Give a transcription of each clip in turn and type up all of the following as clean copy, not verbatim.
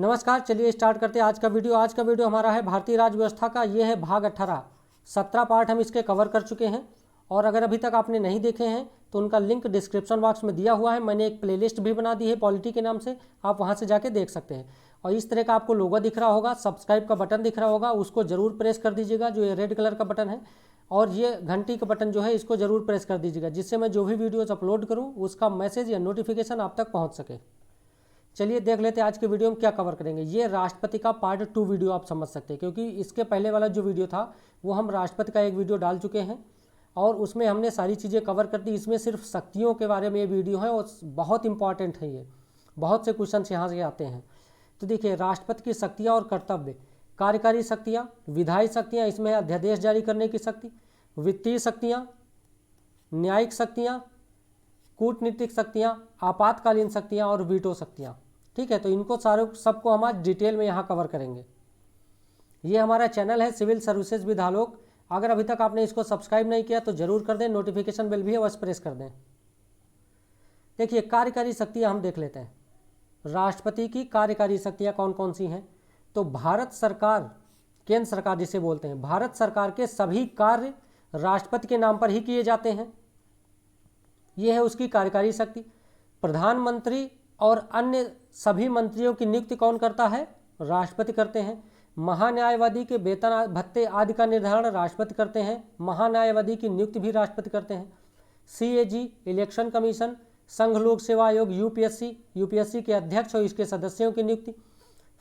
नमस्कार, चलिए स्टार्ट करते हैं आज का वीडियो। आज का वीडियो हमारा है भारतीय राज्य व्यवस्था का। ये है भाग 18। 17 पार्ट हम इसके कवर कर चुके हैं और अगर अभी तक आपने नहीं देखे हैं तो उनका लिंक डिस्क्रिप्शन बॉक्स में दिया हुआ है। मैंने एक प्लेलिस्ट भी बना दी है पॉलिटी के नाम से, आप वहाँ से जाके देख सकते हैं। और इस तरह का आपको लोगो दिख रहा होगा, सब्सक्राइब का बटन दिख रहा होगा, उसको जरूर प्रेस कर दीजिएगा, जो ये रेड कलर का बटन है। और ये घंटी का बटन जो है इसको जरूर प्रेस कर दीजिएगा, जिससे मैं जो भी वीडियोज़ अपलोड करूँ उसका मैसेज या नोटिफिकेशन आप तक पहुँच सके। चलिए देख लेते हैं आज के वीडियो में क्या कवर करेंगे। ये राष्ट्रपति का पार्ट 2 वीडियो आप समझ सकते हैं, क्योंकि इसके पहले वाला जो वीडियो था वो हम राष्ट्रपति का एक वीडियो डाल चुके हैं और उसमें हमने सारी चीज़ें कवर कर दी। इसमें सिर्फ शक्तियों के बारे में ये वीडियो है और बहुत इंपॉर्टेंट है। ये बहुत से क्वेश्चन यहाँ से आते हैं। तो देखिए, राष्ट्रपति की शक्तियाँ और कर्तव्य। कार्यकारी शक्तियाँ, विधायी शक्तियाँ, इसमें अध्यादेश जारी करने की शक्ति, वित्तीय शक्तियाँ, न्यायिक शक्तियाँ, कूटनीतिक शक्तियाँ, आपातकालीन शक्तियाँ और वीटो शक्तियाँ। ठीक है, तो इनको सबको हम आज डिटेल में यहाँ कवर करेंगे। ये हमारा चैनल है सिविल सर्विसेज विद आलोक। अगर अभी तक आपने इसको सब्सक्राइब नहीं किया तो जरूर कर दें, नोटिफिकेशन बेल भी है अवश्य प्रेस कर दें। देखिए, कार्यकारी शक्तियाँ हम देख लेते हैं। राष्ट्रपति की कार्यकारी शक्तियाँ कौन कौन सी हैं? तो भारत सरकार, केंद्र सरकार जिसे बोलते हैं, भारत सरकार के सभी कार्य राष्ट्रपति के नाम पर ही किए जाते हैं। ये है उसकी कार्यकारी शक्ति। प्रधानमंत्री और अन्य सभी मंत्रियों की नियुक्ति कौन करता है? राष्ट्रपति करते हैं। महान्यायवादी के वेतन भत्ते आदि का निर्धारण राष्ट्रपति करते हैं। महान्यायवादी की नियुक्ति भी राष्ट्रपति करते हैं। CAG, इलेक्शन कमीशन, संघ लोक सेवा आयोग यूपीएससी के अध्यक्ष और इसके सदस्यों की नियुक्ति,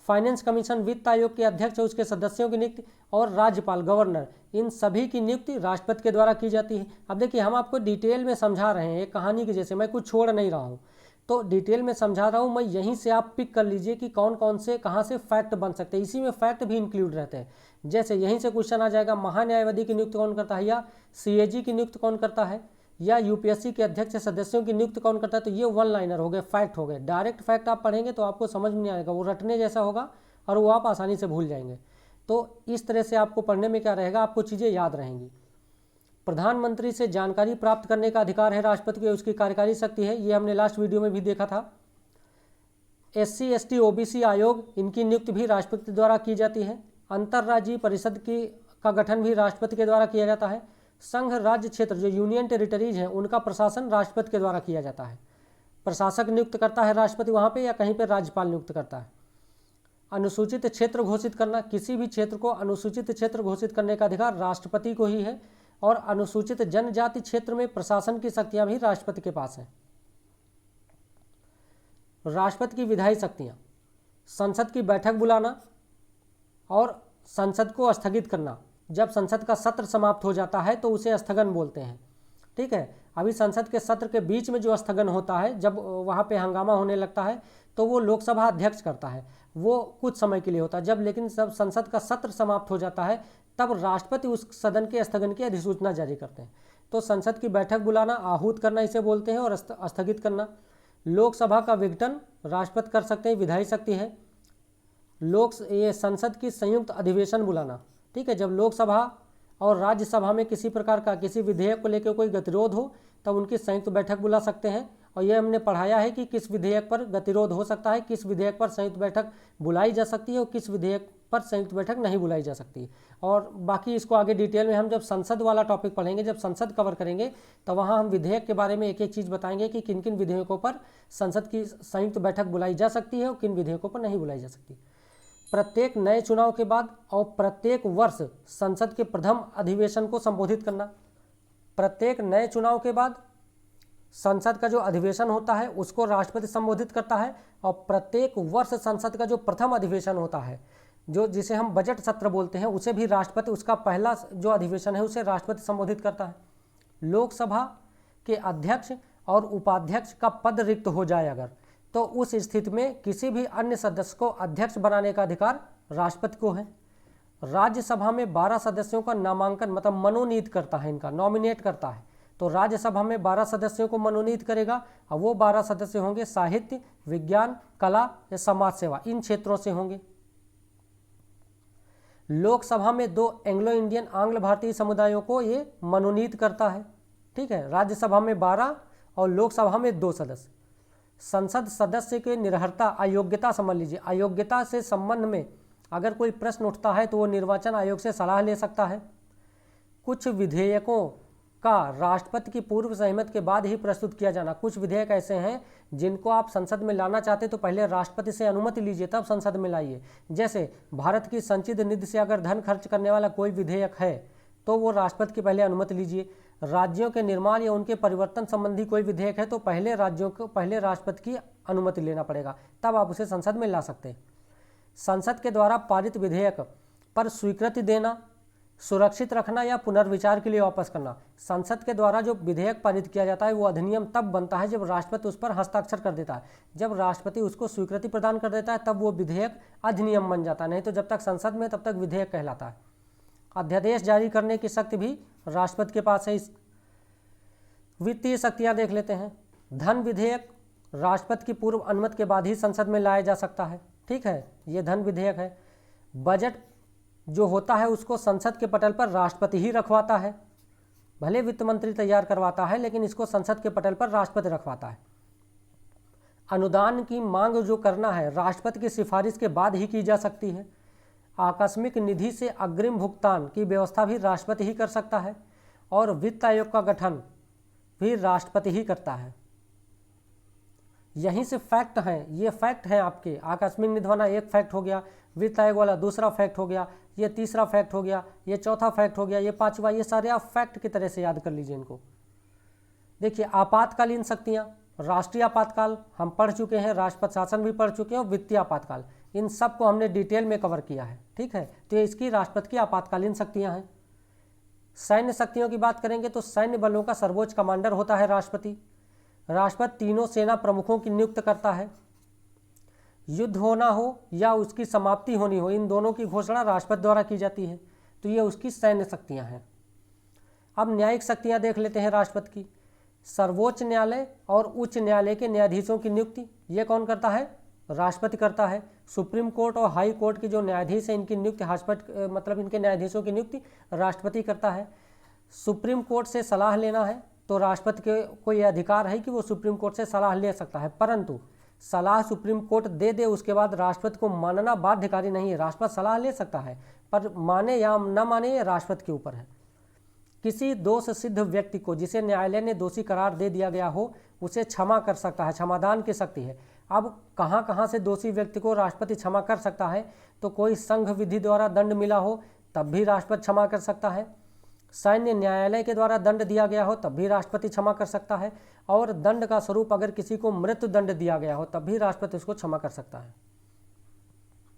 फाइनेंस कमीशन, वित्त आयोग के अध्यक्ष और उसके सदस्यों की नियुक्ति, और राज्यपाल, गवर्नर, इन सभी की नियुक्ति राष्ट्रपति के द्वारा की जाती है। अब देखिए, हम आपको डिटेल में समझा रहे हैं, एक कहानी की जैसे, मैं कुछ छोड़ नहीं रहा हूँ, तो डिटेल में समझा रहा हूँ मैं। यहीं से आप पिक कर लीजिए कि कौन कौन से कहाँ से फैक्ट बन सकते हैं। इसी में फैक्ट भी इंक्लूड रहते हैं। जैसे यहीं से क्वेश्चन आ जाएगा, महान्यायवादी की नियुक्ति कौन करता है, या CAG की नियुक्ति कौन करता है, या यूपीएससी के अध्यक्ष सदस्यों की नियुक्ति कौन करता है। तो ये वन लाइनर हो गए, फैक्ट हो गए। डायरेक्ट फैक्ट आप पढ़ेंगे तो आपको समझ में नहीं आएगा, वो रटने जैसा होगा और वो आप आसानी से भूल जाएंगे। तो इस तरह से आपको पढ़ने में क्या रहेगा, आपको चीज़ें याद रहेंगी। प्रधानमंत्री से जानकारी प्राप्त करने का अधिकार है राष्ट्रपति को, उसकी कार्यकारी शक्ति है। ये हमने लास्ट वीडियो में भी देखा था। SC ST OBC आयोग, इनकी नियुक्ति भी राष्ट्रपति द्वारा की जाती है। अंतर्राज्यीय परिषद का गठन भी राष्ट्रपति के द्वारा किया जाता है। संघ राज्य क्षेत्र जो यूनियन टेरिटरीज हैं उनका प्रशासन राष्ट्रपति के द्वारा किया जाता है। प्रशासक नियुक्त करता है राष्ट्रपति वहाँ पे, या कहीं पर राज्यपाल नियुक्त करता है। अनुसूचित क्षेत्र घोषित करना, किसी भी क्षेत्र को अनुसूचित क्षेत्र घोषित करने का अधिकार राष्ट्रपति को ही है। और अनुसूचित जनजाति क्षेत्र में प्रशासन की शक्तियां भी राष्ट्रपति के पास हैं। राष्ट्रपति की विधायी शक्तियां, संसद की बैठक बुलाना और संसद को स्थगित करना। जब संसद का सत्र समाप्त हो जाता है तो उसे स्थगन बोलते हैं। ठीक है, अभी संसद के सत्र के बीच में जो स्थगन होता है, जब वहाँ पे हंगामा होने लगता है, तो वो लोकसभा अध्यक्ष करता है। वो कुछ समय के लिए होता है। जब संसद का सत्र समाप्त हो जाता है तब राष्ट्रपति उस सदन के स्थगन की अधिसूचना जारी करते हैं। तो संसद की बैठक बुलाना, आहूत करना इसे बोलते हैं, और स्थगित करना। लोकसभा का विघटन राष्ट्रपति कर सकते हैं, विधायी शक्ति है। ये संसद की संयुक्त अधिवेशन बुलाना। ठीक है, जब लोकसभा और राज्यसभा में किसी प्रकार का किसी विधेयक को लेकर कोई गतिरोध हो तब उनकी संयुक्त बैठक बुला सकते हैं। और ये हमने पढ़ाया है कि किस विधेयक पर गतिरोध हो सकता है, किस विधेयक पर संयुक्त बैठक बुलाई जा सकती है और किस विधेयक पर संयुक्त बैठक नहीं बुलाई जा सकती। और बाकी इसको आगे डिटेल में हम जब संसद वाला टॉपिक पढ़ेंगे, जब संसद कवर करेंगे, तो वहाँ हम विधेयक के बारे में एक एक चीज़ बताएंगे कि किन किन विधेयकों पर संसद की संयुक्त बैठक बुलाई जा सकती है और किन विधेयकों पर नहीं बुलाई जा सकती। प्रत्येक नए चुनाव के बाद और प्रत्येक वर्ष संसद के प्रथम अधिवेशन को संबोधित करना। प्रत्येक नए चुनाव के बाद संसद का जो अधिवेशन होता है उसको राष्ट्रपति संबोधित करता है। और प्रत्येक वर्ष संसद का जो प्रथम अधिवेशन होता है, जो जिसे हम बजट सत्र बोलते हैं, उसे भी राष्ट्रपति, उसका पहला जो अधिवेशन है उसे राष्ट्रपति संबोधित करता है। लोकसभा के अध्यक्ष और उपाध्यक्ष का पद रिक्त हो जाए अगर, तो उस स्थिति में किसी भी अन्य सदस्य को अध्यक्ष बनाने का अधिकार राष्ट्रपति को है। राज्यसभा में 12 सदस्यों का नामांकन, मतलब मनोनीत करता है, इनका नॉमिनेट करता है। तो राज्यसभा में 12 सदस्यों को मनोनीत करेगा और वो 12 सदस्य होंगे साहित्य, विज्ञान, कला या समाज सेवा, इन क्षेत्रों से होंगे। लोकसभा में 2 एंग्लो इंडियन, आंग्ल भारतीय समुदायों को ये मनोनीत करता है। ठीक है, राज्यसभा में 12 और लोकसभा में 2 सदस्य। संसद सदस्य के निरर्हता अयोग्यता समझ लीजिए, अयोग्यता से संबंध में अगर कोई प्रश्न उठता है तो वो निर्वाचन आयोग से सलाह ले सकता है। कुछ विधेयकों का राष्ट्रपति की पूर्व सहमति के बाद ही प्रस्तुत किया जाना। कुछ विधेयक ऐसे हैं जिनको आप संसद में लाना चाहते तो पहले राष्ट्रपति से अनुमति लीजिए तब संसद में लाइए। जैसे भारत की संचित निधि से अगर धन खर्च करने वाला कोई विधेयक है तो वो राष्ट्रपति की पहले अनुमति लीजिए। राज्यों के निर्माण या उनके परिवर्तन संबंधी कोई विधेयक है तो पहले राज्यों को पहले राष्ट्रपति की अनुमति लेना पड़ेगा, तब आप उसे संसद में ला सकते हैं। संसद के द्वारा पारित विधेयक पर स्वीकृति देना, सुरक्षित रखना या पुनर्विचार के लिए वापस करना। संसद के द्वारा जो विधेयक पारित किया जाता है वो अधिनियम तब बनता है जब राष्ट्रपति उस पर हस्ताक्षर कर देता है। जब राष्ट्रपति उसको स्वीकृति प्रदान कर देता है तब वो विधेयक अधिनियम बन जाता है, नहीं तो जब तक संसद में तब तक विधेयक कहलाता है। अध्यादेश जारी करने की शक्ति भी राष्ट्रपति के पास है। वित्तीय शक्तियाँ देख लेते हैं। धन विधेयक राष्ट्रपति की पूर्व अनुमति के बाद ही संसद में लाया जा सकता है, ठीक है, ये धन विधेयक है। बजट जो होता है उसको संसद के पटल पर राष्ट्रपति ही रखवाता है, भले वित्त मंत्री तैयार करवाता है लेकिन इसको संसद के पटल पर राष्ट्रपति रखवाता है। अनुदान की मांग जो करना है राष्ट्रपति की सिफारिश के बाद ही की जा सकती है। आकस्मिक निधि से अग्रिम भुगतान की व्यवस्था भी राष्ट्रपति ही कर सकता है और वित्त आयोग का गठन भी राष्ट्रपति ही करता है। यहीं से फैक्ट हैं, ये फैक्ट हैं आपके। आकस्मिक निधि वाला एक फैक्ट हो गया, वित्त आयोग वाला दूसरा फैक्ट हो गया, ये तीसरा फैक्ट हो गया, ये चौथा फैक्ट हो गया, ये पांचवा, ये सारे आप फैक्ट की तरह से याद कर लीजिए इनको। देखिए आपातकालीन शक्तियाँ, राष्ट्रीय आपातकाल हम पढ़ चुके हैं, राष्ट्रपति शासन भी पढ़ चुके हैं और वित्तीय आपातकाल, इन सब को हमने डिटेल में कवर किया है, ठीक है। तो ये इसकी राष्ट्रपति की आपातकालीन शक्तियाँ हैं। सैन्य शक्तियों की बात करेंगे तो सैन्य बलों का सर्वोच्च कमांडर होता है राष्ट्रपति। राष्ट्रपति तीनों सेना प्रमुखों की नियुक्त करता है। युद्ध होना हो या उसकी समाप्ति होनी हो, इन दोनों की घोषणा राष्ट्रपति द्वारा की जाती है। तो ये उसकी सैन्य शक्तियां हैं। अब न्यायिक शक्तियां देख लेते हैं राष्ट्रपति की। सर्वोच्च न्यायालय और उच्च न्यायालय के न्यायाधीशों की नियुक्ति ये कौन करता है? राष्ट्रपति करता है। सुप्रीम कोर्ट और हाई कोर्ट के जो न्यायाधीश हैं इनकी नियुक्ति राष्ट्रपति मतलब इनके न्यायाधीशों की नियुक्ति राष्ट्रपति करता है। सुप्रीम कोर्ट से सलाह लेना है तो राष्ट्रपति के को यह अधिकार है कि वो सुप्रीम कोर्ट से सलाह ले सकता है, परंतु सलाह सुप्रीम कोर्ट दे उसके बाद राष्ट्रपति को मानना बाध्यकारी नहीं है। राष्ट्रपति सलाह ले सकता है पर माने या न माने ये राष्ट्रपति के ऊपर है। किसी दोष सिद्ध व्यक्ति को जिसे न्यायालय ने दोषी करार दे दिया गया हो उसे क्षमा कर सकता है, क्षमादान की शक्ति है। अब कहाँ कहाँ से दोषी व्यक्ति को राष्ट्रपति क्षमा कर सकता है? तो कोई संघ विधि द्वारा दंड मिला हो तब भी राष्ट्रपति क्षमा कर सकता है। सैन्य न्यायालय के द्वारा दंड दिया गया हो तब भी राष्ट्रपति क्षमा कर सकता है। और दंड का स्वरूप अगर किसी को मृत्यु दंड दिया गया हो तब भी राष्ट्रपति उसको क्षमा कर सकता है।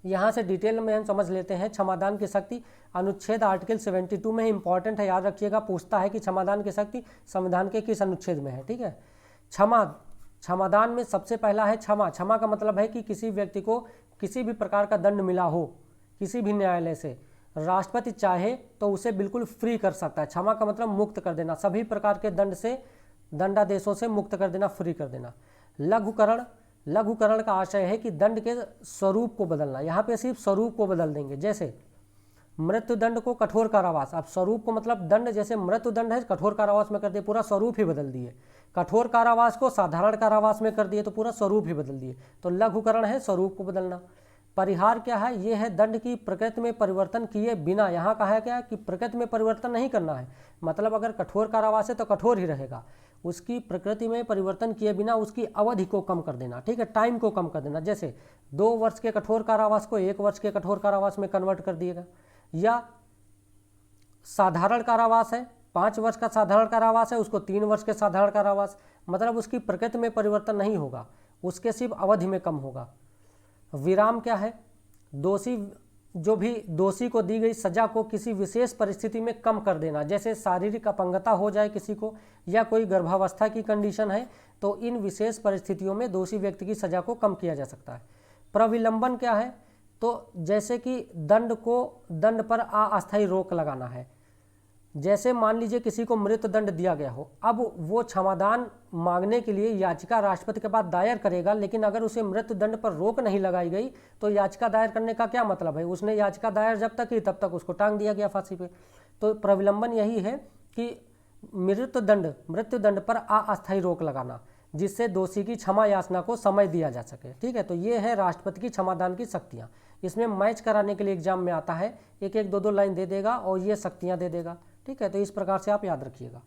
यहाँ से डिटेल में हम समझ लेते हैं क्षमादान की शक्ति। अनुच्छेद आर्टिकल 72 में इंपॉर्टेंट है, याद रखिएगा, पूछता है कि क्षमादान की शक्ति संविधान के किस अनुच्छेद में है, ठीक है। क्षमादान में सबसे पहला है क्षमा। क्षमा का मतलब है कि किसी व्यक्ति को किसी भी प्रकार का दंड मिला हो किसी भी न्यायालय से, राष्ट्रपति चाहे तो उसे बिल्कुल फ्री कर सकता है। क्षमा का मतलब मुक्त कर देना, सभी प्रकार के दंड से, दंडादेशों से मुक्त कर देना, फ्री कर देना। लघुकरण का आशय है कि दंड के स्वरूप को बदलना। यहाँ पे सिर्फ स्वरूप को बदल देंगे, जैसे मृत्यु दंड को कठोर कारावास। अब स्वरूप को मतलब दंड जैसे मृत्यु दंड है कठोर कारावास में कर दिए, पूरा स्वरूप ही बदल दिए। कठोर कारावास को साधारण कारावास में कर दिए तो पूरा स्वरूप ही बदल दिए। तो लघुकरण है स्वरूप को बदलना। परिहार क्या है? ये है दंड की प्रकृति में परिवर्तन किए बिना। यहाँ कहा क्या है कि प्रकृति में परिवर्तन नहीं करना है, मतलब अगर कठोर कारावास है तो कठोर ही रहेगा, उसकी प्रकृति में परिवर्तन किए बिना उसकी अवधि को कम कर देना, ठीक है, टाइम को कम कर देना। जैसे 2 वर्ष के कठोर कारावास को 1 वर्ष के कठोर कारावास में कन्वर्ट कर दिएगा। या साधारण कारावास है, 5 वर्ष का साधारण कारावास है, उसको 3 वर्ष के साधारण कारावास, मतलब उसकी प्रकृति में परिवर्तन नहीं होगा, उसके सिर्फ अवधि में कम होगा। विराम क्या है? जो भी दोषी को दी गई सजा को किसी विशेष परिस्थिति में कम कर देना, जैसे शारीरिक अपंगता हो जाए किसी को या कोई गर्भावस्था की कंडीशन है तो इन विशेष परिस्थितियों में दोषी व्यक्ति की सजा को कम किया जा सकता है। प्रविलंबन क्या है? तो जैसे कि दंड पर अस्थायी रोक लगाना है। जैसे मान लीजिए किसी को मृत्यु दंड दिया गया हो, अब वो क्षमादान मांगने के लिए याचिका राष्ट्रपति के पास दायर करेगा, लेकिन अगर उसे मृत्यु दंड पर रोक नहीं लगाई गई तो याचिका दायर करने का क्या मतलब है? उसने याचिका दायर जब तक की तब तक उसको टांग दिया गया फांसी पे। तो प्रविलंबन यही है कि मृत्यु दंड पर अस्थायी रोक लगाना। जिससे दोषी की क्षमा याचना को समय दिया जा सके। ठीक है, तो ये है राष्ट्रपति की क्षमादान की शक्तियाँ। इसमें मैच कराने के लिए एग्जाम में आता है, एक एक दो दो लाइन दे देगा और ये शक्तियाँ दे देगा। ठीक है, तो इस प्रकार से आप याद रखिएगा।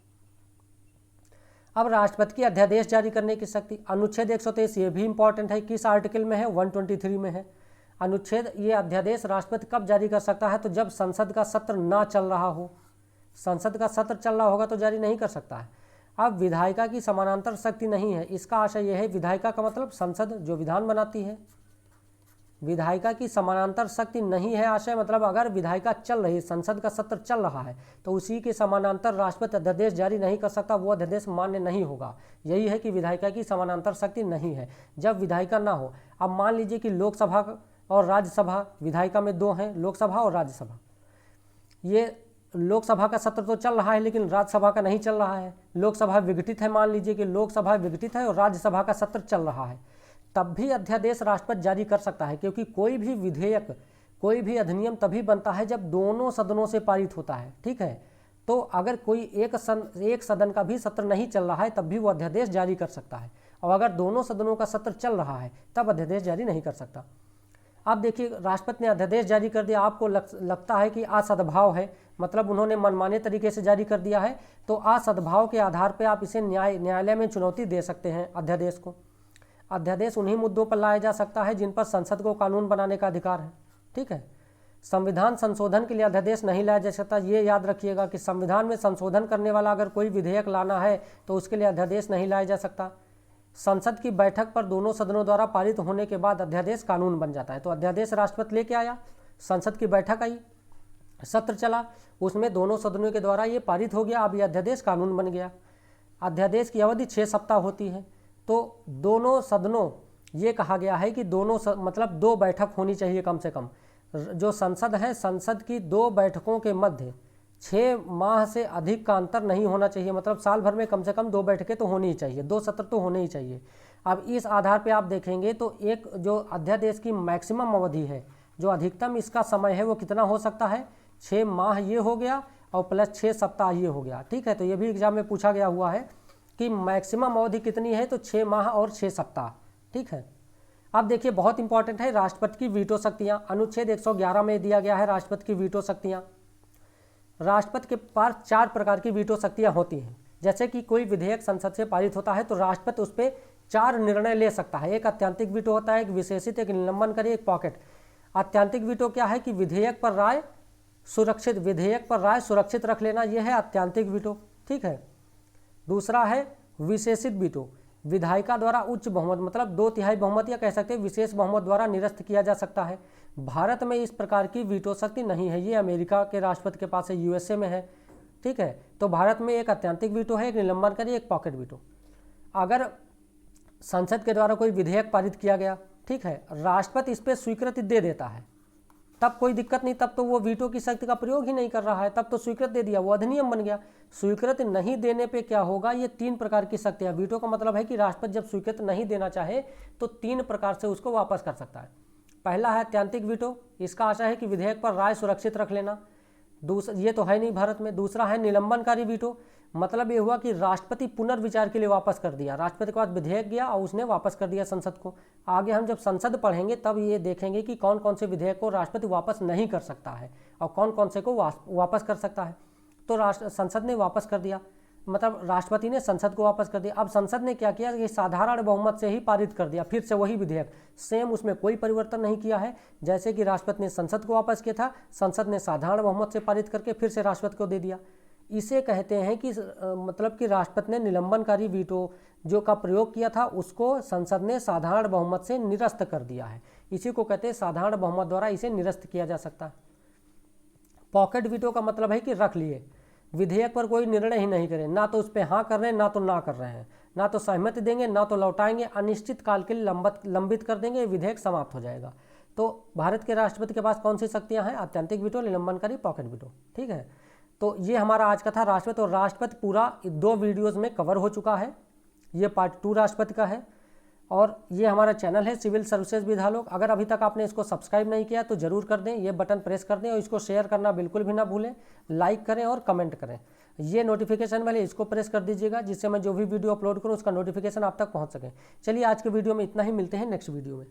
अब राष्ट्रपति की अध्यादेश जारी करने की शक्ति, अनुच्छेद 123 ये भी इंपॉर्टेंट है। किस आर्टिकल में है? 123 में है। अनुच्छेद, ये अध्यादेश राष्ट्रपति कब जारी कर सकता है? तो जब संसद का सत्र ना चल रहा हो। संसद का सत्र चल रहा होगा तो जारी नहीं कर सकता है। अब विधायिका की समानांतर शक्ति नहीं है। इसका आशय यह है, विधायिका का मतलब संसद जो विधान बनाती है, विधायिका की समानांतर शक्ति नहीं है। आशय मतलब अगर विधायिका चल रही है, संसद का सत्र चल रहा है, तो उसी के समानांतर राष्ट्रपति अध्यादेश जारी नहीं कर सकता, वो अध्यादेश मान्य नहीं होगा। यही है कि विधायिका की समानांतर शक्ति नहीं है जब विधायिका ना हो। अब मान लीजिए कि लोकसभा और राज्यसभा, विधायिका में दो हैं, लोकसभा और राज्यसभा। ये लोकसभा का सत्र तो चल रहा है लेकिन राज्यसभा का नहीं चल रहा है। लोकसभा विघटित है, मान लीजिए कि लोकसभा विघटित है और राज्यसभा का सत्र चल रहा है, तब भी अध्यादेश राष्ट्रपति जारी कर सकता है, क्योंकि कोई भी विधेयक, कोई भी अधिनियम तभी बनता है जब दोनों सदनों से पारित होता है। ठीक है, तो अगर कोई एक सदन का भी सत्र नहीं चल रहा है तब भी वो अध्यादेश जारी कर सकता है, और अगर दोनों सदनों का सत्र चल रहा है तब अध्यादेश जारी नहीं कर सकता। अब देखिए, राष्ट्रपति ने अध्यादेश जारी कर दिया, आपको लगता है कि असद्भाव है, मतलब उन्होंने मनमाने तरीके से जारी कर दिया है, तो असद्भाव के आधार पर आप इसे न्यायालय में चुनौती दे सकते हैं अध्यादेश को। अध्यादेश उन्हीं मुद्दों पर लाया जा सकता है जिन पर संसद को कानून बनाने का अधिकार है। ठीक है, संविधान संशोधन के लिए अध्यादेश नहीं लाया जा सकता। ये याद रखिएगा कि संविधान में संशोधन करने वाला अगर कोई विधेयक लाना है तो उसके लिए अध्यादेश नहीं लाया जा सकता। संसद की बैठक पर दोनों सदनों द्वारा पारित होने के बाद अध्यादेश कानून बन जाता है। तो अध्यादेश राष्ट्रपति लेके आया, संसद की बैठक आई, सत्र चला, उसमें दोनों सदनों के द्वारा ये पारित हो गया, अब ये अध्यादेश कानून बन गया। अध्यादेश की अवधि 6 सप्ताह होती है। तो दोनों सदनों, ये कहा गया है कि दोनों मतलब 2 बैठक होनी चाहिए कम से कम। जो संसद है, संसद की 2 बैठकों के मध्य 6 माह से अधिक का अंतर नहीं होना चाहिए, मतलब साल भर में कम से कम 2 बैठकें तो होनी ही चाहिए, 2 सत्र तो होने ही चाहिए। अब इस आधार पे आप देखेंगे तो एक जो अध्यादेश की मैक्सिमम अवधि है, जो अधिकतम इसका समय है वो कितना हो सकता है? 6 माह ये हो गया और प्लस 6 सप्ताह ये हो गया। ठीक है, तो ये भी एग्जाम में पूछा गया हुआ है कि मैक्सिमम अवधि कितनी है, तो 6 माह और 6 सप्ताह। ठीक है, अब देखिए बहुत इंपॉर्टेंट है राष्ट्रपति की वीटो शक्तियाँ। अनुच्छेद 111 में दिया गया है राष्ट्रपति की वीटो शक्तियाँ। राष्ट्रपति के पास 4 प्रकार की वीटो शक्तियाँ होती हैं। जैसे कि कोई विधेयक संसद से पारित होता है तो राष्ट्रपति उस पर 4 निर्णय ले सकता है। एक आत्यांतिक वीटो होता है, एक विशेषित, एक निलंबनकारी, एक पॉकेट। आत्यांतिक वीटो क्या है कि विधेयक पर राय सुरक्षित रख लेना, यह है आत्यांतिक वीटो। ठीक है, दूसरा है विशेषित वीटो, विधायिका द्वारा उच्च बहुमत, मतलब 2/3 बहुमत या कह सकते हैं विशेष बहुमत द्वारा निरस्त किया जा सकता है। भारत में इस प्रकार की वीटो शक्ति नहीं है, ये अमेरिका के राष्ट्रपति के पास है, यूएसए में है। ठीक है, तो भारत में एक आत्यांतिक वीटो है, एक निलंबनकारी, एक पॉकेट वीटो। अगर संसद के द्वारा कोई विधेयक पारित किया गया, ठीक है, राष्ट्रपति इस पर स्वीकृति दे देता है, तब कोई दिक्कत नहीं, तब तो वो वीटो की शक्ति का प्रयोग ही नहीं कर रहा है, तब तो स्वीकृत दे दिया, वो अधिनियम बन गया। स्वीकृत नहीं देने पे क्या होगा? ये 3 प्रकार की शक्तियाँ। वीटो का मतलब है कि राष्ट्रपति जब स्वीकृत नहीं देना चाहे तो 3 प्रकार से उसको वापस कर सकता है। पहला है आत्यांतिक वीटो, इसका आशय है कि विधेयक पर राय सुरक्षित रख लेना। ये तो है नहीं भारत में। दूसरा है निलंबनकारी वीटो, मतलब ये हुआ कि राष्ट्रपति पुनर्विचार के लिए वापस कर दिया, राष्ट्रपति के पास विधेयक गया और उसने वापस कर दिया संसद को। आगे हम जब संसद पढ़ेंगे तब ये देखेंगे कि कौन कौन से विधेयक को राष्ट्रपति वापस नहीं कर सकता है और कौन कौन से को वापस कर सकता है। तो संसद ने वापस कर दिया, मतलब राष्ट्रपति ने संसद को वापस कर दिया। अब संसद ने क्या किया कि साधारण बहुमत से ही पारित कर दिया, फिर से वही विधेयक, सेम, उसमें कोई परिवर्तन नहीं किया है। जैसे कि राष्ट्रपति ने संसद को वापस किया था, संसद ने साधारण बहुमत से पारित करके फिर से राष्ट्रपति को दे दिया। इसे कहते हैं कि मतलब कि राष्ट्रपति ने निलंबनकारी वीटो जो का प्रयोग किया था उसको संसद ने साधारण बहुमत से निरस्त कर दिया है। इसी को कहते हैं साधारण बहुमत द्वारा इसे निरस्त किया जा सकता है। पॉकेट वीटो का मतलब है कि रख लिए, विधेयक पर कोई निर्णय ही नहीं करें, ना तो उस पर हाँ कर रहे हैं ना तो ना कर रहे हैं, ना तो सहमति देंगे ना तो लौटाएंगे, अनिश्चित काल के लिए लंबित कर देंगे, विधेयक समाप्त हो जाएगा। तो भारत के राष्ट्रपति के पास कौन सी शक्तियाँ हैं? आत्यांतिक वीटो, निलंबनकारी, पॉकेट वीटो। ठीक है, तो ये हमारा आज का था राष्ट्रपति। और राष्ट्रपति पूरा 2 वीडियोस में कवर हो चुका है, ये पार्ट 2 राष्ट्रपति का है। और ये हमारा चैनल है सिविल सर्विसेज विधालोक। अगर अभी तक आपने इसको सब्सक्राइब नहीं किया तो जरूर कर दें, ये बटन प्रेस कर दें और इसको शेयर करना बिल्कुल भी ना भूलें, लाइक करें और कमेंट करें। ये नोटिफिकेशन वाले इसको प्रेस कर दीजिएगा, जिससे मैं जो भी वीडियो अपलोड करूँ उसका नोटिफिकेशन आप तक पहुँच सके। चलिए आज के वीडियो में इतना ही, मिलते हैं नेक्स्ट वीडियो में।